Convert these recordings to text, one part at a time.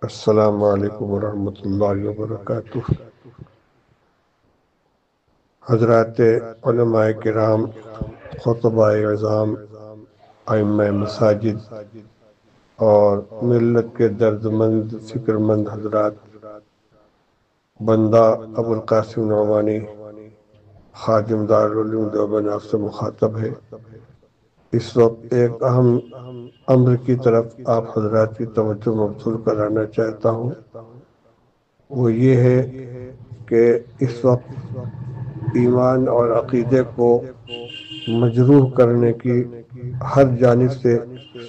السلام علیکم ورحمۃ اللہ وبرکاتہ۔ حضرات علماء کرام، خطباء اعظام، ائمہ مساجد اور ملت کے درد مند فکر مند حضرات، بندہ ابو القاسم نعمانی خادم دارالعلوم دیوبند آپ سے مخاطب ہے۔ اس وقت ایک اہم امر کی طرف آپ حضرات کی توجہ مبذول کرانا چاہتا ہوں۔ وہ یہ ہے کہ اس وقت ایمان اور عقیدے کو مجروح کرنے کی ہر جانب سے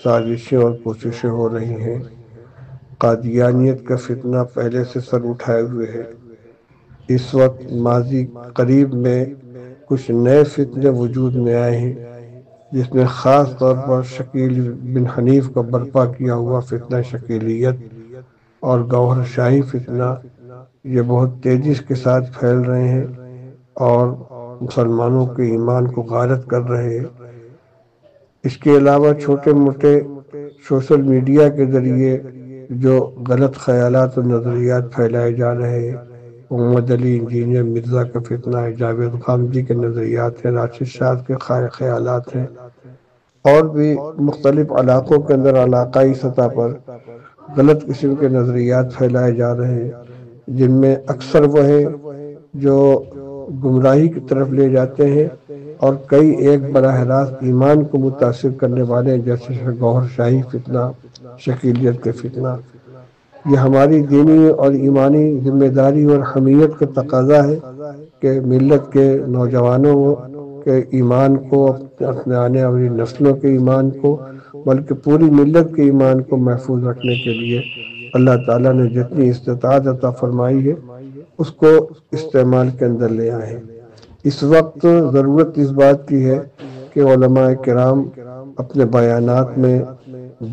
سازشیں اور کوششیں ہو رہی ہیں۔ قادیانیت کا فتنہ پہلے سے سر اٹھائے ہوئے ہے۔ اس وقت ماضی قریب میں کچھ نئے فتنے وجود میں آئے ہیں، جس میں خاص طور پر شکیل بن حنیف کا برپا کیا ہوا فتنہ شکیلیت اور گوہر شاہی فتنہ، یہ بہت تیزی کے ساتھ پھیل رہے ہیں اور مسلمانوں کے ایمان کو غارت کر رہے ہیں۔ اس کے علاوہ چھوٹے موٹے سوشل میڈیا کے ذریعے جو غلط خیالات اور نظریات پھیلائے جا رہے ہیں، محمد علی انجینئر مرزا کا فتنہ ہے، جاوید غامدی کے نظریات ہیں، راشد شاہ کے خیالات ہیں، اور بھی مختلف علاقوں کے اندر علاقائی سطح پر غلط قسم کے نظریات پھیلائے جا رہے ہیں، جن میں اکثر وہ ہیں جو گمراہی کی طرف لے جاتے ہیں، اور کئی ایک براہ راست ایمان کو متاثر کرنے والے، جیسے گوہر شاہی فتنہ، شکیلیت کے فتنہ۔ یہ ہماری دینی اور ایمانی ذمہ داری اور حمیت کا تقاضا ہے کہ ملت کے نوجوانوں کے ایمان کو، اپنے آنے والی نسلوں کے ایمان کو، بلکہ پوری ملت کے ایمان کو محفوظ رکھنے کے لیے اللہ تعالیٰ نے جتنی استطاعت عطا فرمائی ہے اس کو استعمال کے اندر لے آئے ہیں۔ اس وقت ضرورت اس بات کی ہے کہ علماء کرام اپنے بیانات میں،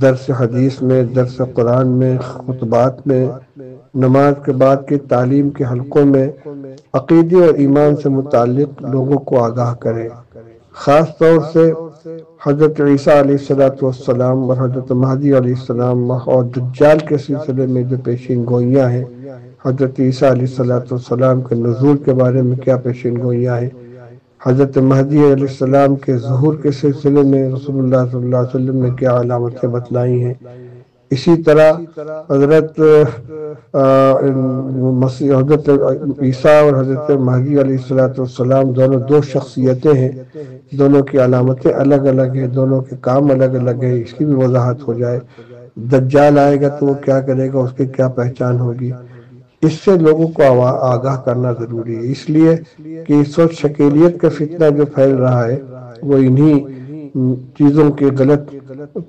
درس حدیث میں، درس قرآن میں، خطبات میں، نماز کے بعد کی تعلیم کے حلقوں میں عقیدے اور ایمان سے متعلق لوگوں کو آگاہ کریں۔ خاص طور سے حضرت عیسیٰ علیہ السلام اور حضرت مہدی علیہ السلام اور دجال کے سلسلے میں جو پیشین گوئیاں ہیں، حضرت عیسیٰ علیہ السلام کے نزول کے بارے میں کیا پیشین گوئیاں ہیں، حضرت مہدی علیہ السلام کے ظہور کے سلسلے میں رسول اللہ صلی اللہ علیہ وسلم نے کیا علامتیں بتلائی ہیں۔ اسی طرح حضرت حضرت عیسیٰ اور حضرت مہدی علیہ السلام دونوں دو شخصیتیں ہیں، دونوں کی علامتیں الگ الگ ہیں، دونوں کے کام الگ الگ ہیں، اس کی بھی وضاحت ہو جائے۔ دجال آئے گا تو وہ کیا کرے گا، اس کی کیا پہچان ہوگی، اس سے لوگوں کو آگاہ کرنا ضروری ہے۔ اس لیے کہ اس وقت شکیلیت کا فتنہ جو پھیل رہا ہے وہ انہی چیزوں کے غلط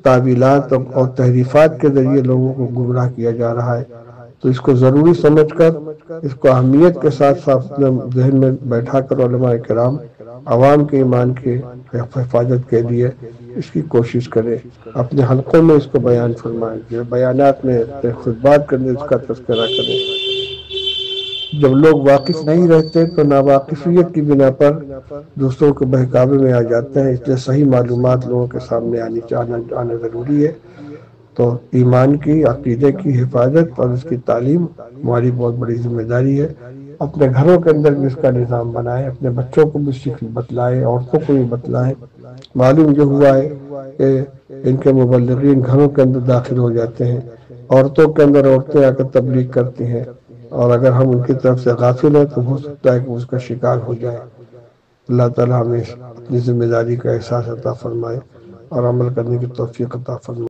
تعویلات اور تحریفات کے ذریعے لوگوں کو گمراہ کیا جا رہا ہے۔ تو اس کو ضروری سمجھ کر، اس کو اہمیت کے ساتھ ساتھ اپنے ذہن میں بیٹھا کر علماء کرام عوام کے ایمان کی حفاظت کے لیے اس کی کوشش کریں، اپنے حلقوں میں اس کو بیان فرمائیں، بیانات میں، اپنے خطبات کرنے اس کا تذکرہ کریں۔ جب لوگ واقف نہیں رہتے تو ناواقفیت کی بنا پر دوسروں کے بہکاوے میں آ جاتے ہیں، اس لیے صحیح معلومات لوگوں کے سامنے آنا ضروری ہے۔ تو ایمان کی، عقیدے کی حفاظت اور اس کی تعلیم ہماری بہت بڑی ذمہ داری ہے۔ اپنے گھروں کے اندر بھی اس کا نظام بنائیں، اپنے بچوں کو بھی بتلائیں، عورتوں کو بھی بتلائیں۔ معلوم جو ہوا ہے کہ ان کے مبلغین گھروں کے اندر داخل ہو جاتے ہیں، عورتوں کے اندر عورتیں آ کر تبلیغ کرتی ہیں، اور اگر ہم ان کی طرف سے غافل ہیں تو ہو سکتا ہے کہ اس کا شکار ہو جائے۔ اللہ تعالیٰ ہمیں اپنی ذمہ داری کا احساس عطا فرمائے اور عمل کرنے کی توفیق عطا فرمائے۔